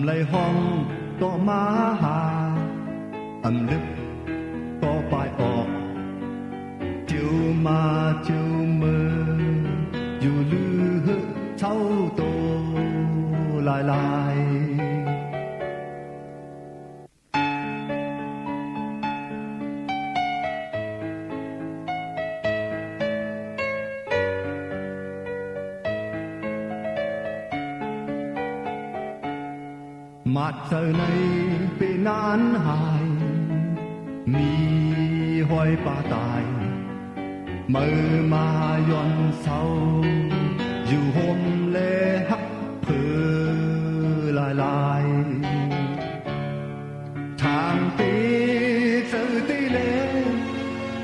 嚟看多馬下，ลึกก็ไปออกเจียวมาเจียวมืออยู่ลือเท่าโตลายลายมาเจอในปีนานหายมีหอยปลาตายมือมาย้อนเศร้าอยู่ห่มเลหักเพื่อลายลายทางตีเจอตีเล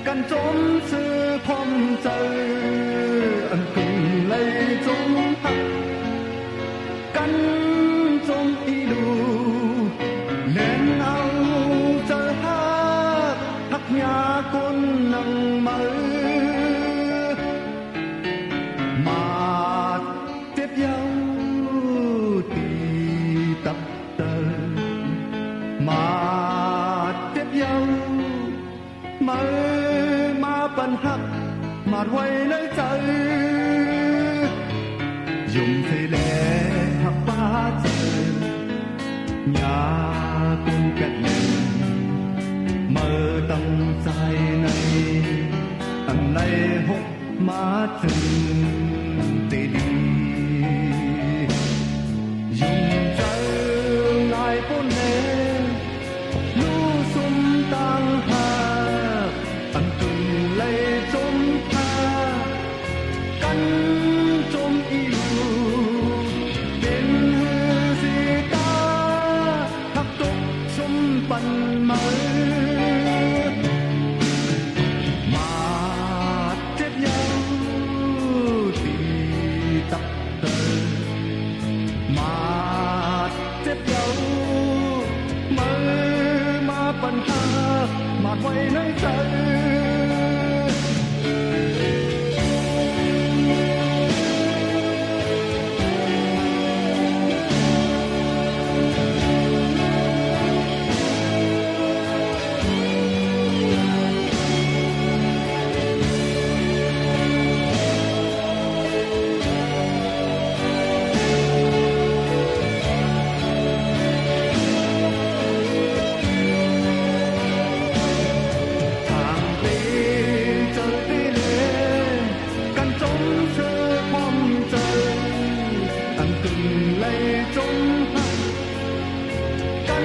กันจมซื้อพมเจออันกึ่งเลยจมหักกันจมอีลูเล่นเอาเจอหักยาคนนังมือมาเจ็บยาวตีตับเตอมาเจ็บยาวมือมาปันหักมาไว้ในใจยุ่งเสียแล้วหักป้าเจอยากุนกัดเล่นเมื่อตั้งใจในอันในหกมาถึงตีดียุ่งเจอไงพ้นเล่ลู่ซุ่มตั้งหาอันตึงเลยจมพากันจมอีลูเป็นหือสีตาหักตกชมปันมือมาเจ็บยาวตีตับเตอมาเจ็บยาวมือมาปัญหามาไว้ในใจจมหักกัน